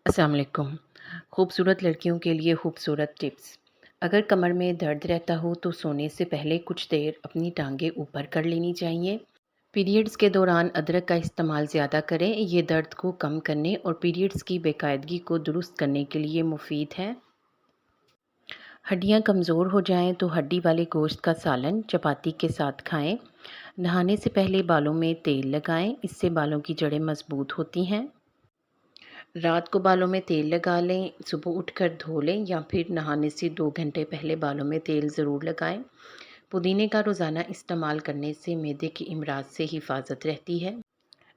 अस्सलाम वालेकुम। खूबसूरत लड़कियों के लिए खूबसूरत टिप्स। अगर कमर में दर्द रहता हो तो सोने से पहले कुछ देर अपनी टांगें ऊपर कर लेनी चाहिए। पीरियड्स के दौरान अदरक का इस्तेमाल ज़्यादा करें, ये दर्द को कम करने और पीरियड्स की बेकायदगी को दुरुस्त करने के लिए मुफीद है। हड्डियाँ कमज़ोर हो जाएं तो हड्डी वाले गोश्त का सालन चपाती के साथ खाएं। नहाने से पहले बालों में तेल लगाएं, इससे बालों की जड़ें मजबूत होती हैं। रात को बालों में तेल लगा लें, सुबह उठकर धो लें या फिर नहाने से 2 घंटे पहले बालों में तेल ज़रूर लगाएं। पुदीने का रोज़ाना इस्तेमाल करने से मैदे की अमराज से हिफाजत रहती है।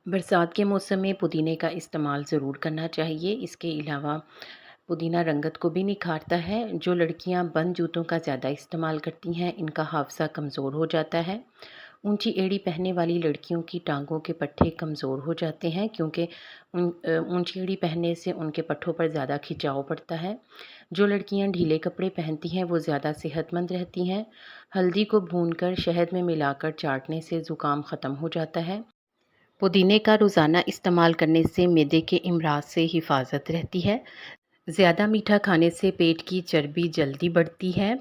बरसात के मौसम में पुदीने का इस्तेमाल ज़रूर करना चाहिए। इसके अलावा पुदीना रंगत को भी निखारता है। जो लड़कियां बंद जूतों का ज़्यादा इस्तेमाल करती हैं, इनका हाफजा कमज़ोर हो जाता है। ऊंची एड़ी पहनने वाली लड़कियों की टांगों के पट्टे कमज़ोर हो जाते हैं क्योंकि ऊंची एड़ी पहनने से उनके पट्टों पर ज़्यादा खिंचाव पड़ता है। जो लड़कियां ढीले कपड़े पहनती हैं वो ज़्यादा सेहतमंद रहती हैं। हल्दी को भूनकर शहद में मिलाकर चाटने से ज़ुकाम ख़त्म हो जाता है। पुदीने का रोज़ाना इस्तेमाल करने से मैदे के अमराज से हिफाजत रहती है। ज़्यादा मीठा खाने से पेट की चर्बी जल्दी बढ़ती है।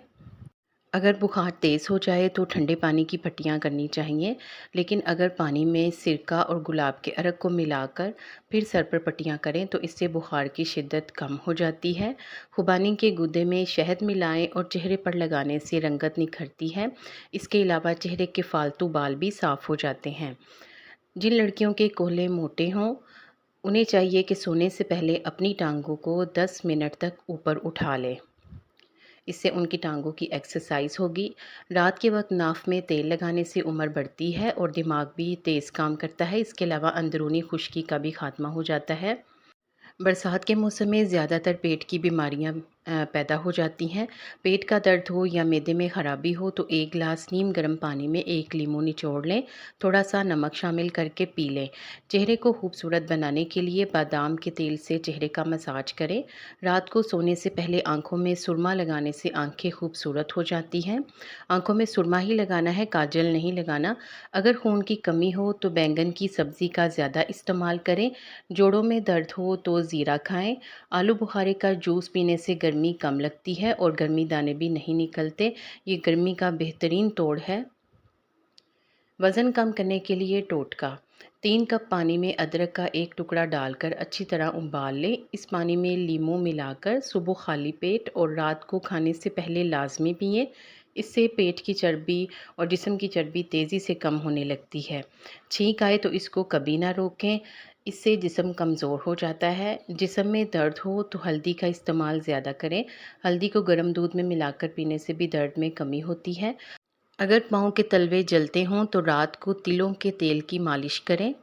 अगर बुखार तेज़ हो जाए तो ठंडे पानी की पट्टियाँ करनी चाहिए, लेकिन अगर पानी में सिरका और गुलाब के अरक को मिलाकर फिर सर पर पट्टियाँ करें तो इससे बुखार की शिद्दत कम हो जाती है। खुबानी के गूदे में शहद मिलाएं और चेहरे पर लगाने से रंगत निखरती है। इसके अलावा चेहरे के फालतू बाल भी साफ़ हो जाते हैं। जिन लड़कियों के कोहले मोटे हों, उन्हें चाहिए कि सोने से पहले अपनी टांगों को 10 मिनट तक ऊपर उठा लें। इससे उनकी टांगों की एक्सरसाइज होगी। रात के वक्त नाफ में तेल लगाने से उम्र बढ़ती है और दिमाग भी तेज़ काम करता है। इसके अलावा अंदरूनी खुश्की का भी खात्मा हो जाता है। बरसात के मौसम में ज़्यादातर पेट की बीमारियां पैदा हो जाती हैं। पेट का दर्द हो या मैदे में ख़राबी हो तो 1 गिलास नीम गर्म पानी में 1 लीमू निचोड़ लें, थोड़ा सा नमक शामिल करके पी लें। चेहरे को खूबसूरत बनाने के लिए बादाम के तेल से चेहरे का मसाज करें। रात को सोने से पहले आंखों में सुरमा लगाने से आंखें खूबसूरत हो जाती हैं। आंखों में सुरमा ही लगाना है, काजल नहीं लगाना। अगर खून की कमी हो तो बैंगन की सब्ज़ी का ज़्यादा इस्तेमाल करें। जोड़ों में दर्द हो तो ज़ीरा खाएं। आलू बुखारे का जूस पीने से गर्मी कम लगती है और गर्मी दाने भी नहीं निकलते। ये गर्मी का बेहतरीन तोड़ है। वज़न कम करने के लिए टोटका। 3 कप पानी में अदरक का 1 टुकड़ा डालकर अच्छी तरह उबाल लें। इस पानी में लीमू मिलाकर सुबह खाली पेट और रात को खाने से पहले लाजमी पिएं। इससे पेट की चर्बी और जिस्म की चर्बी तेज़ी से कम होने लगती है। छींक आए तो इसको कभी ना रोकें, इससे जिस्म कमज़ोर हो जाता है। जिस्म में दर्द हो तो हल्दी का इस्तेमाल ज़्यादा करें। हल्दी को गर्म दूध में मिलाकर पीने से भी दर्द में कमी होती है। अगर पाँव के तलवे जलते हों तो रात को तिलों के तेल की मालिश करें।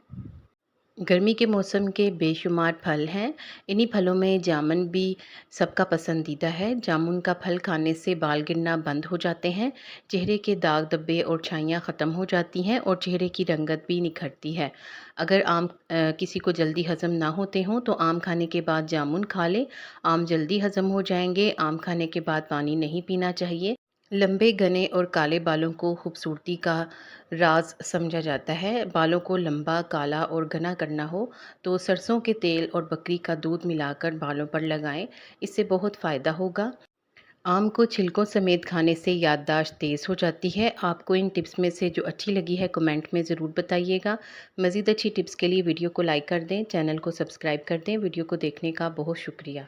गर्मी के मौसम के बेशुमार फल हैं। इन्हीं फलों में जामुन भी सबका पसंदीदा है। जामुन का फल खाने से बाल गिरना बंद हो जाते हैं, चेहरे के दाग धब्बे और छाइयाँ ख़त्म हो जाती हैं और चेहरे की रंगत भी निखरती है। अगर आम किसी को जल्दी हज़म ना होते हों तो आम खाने के बाद जामुन खा लें। आम जल्दी हज़म हो जाएंगे। आम खाने के बाद पानी नहीं पीना चाहिए। लंबे घने और काले बालों को खूबसूरती का राज समझा जाता है। बालों को लंबा, काला और घना करना हो तो सरसों के तेल और बकरी का दूध मिलाकर बालों पर लगाएं। इससे बहुत फ़ायदा होगा। आम को छिलकों समेत खाने से याददाश्त तेज़ हो जाती है। आपको इन टिप्स में से जो अच्छी लगी है कमेंट में ज़रूर बताइएगा। मज़ीद अच्छी टिप्स के लिए वीडियो को लाइक कर दें, चैनल को सब्सक्राइब कर दें। वीडियो को देखने का बहुत शुक्रिया।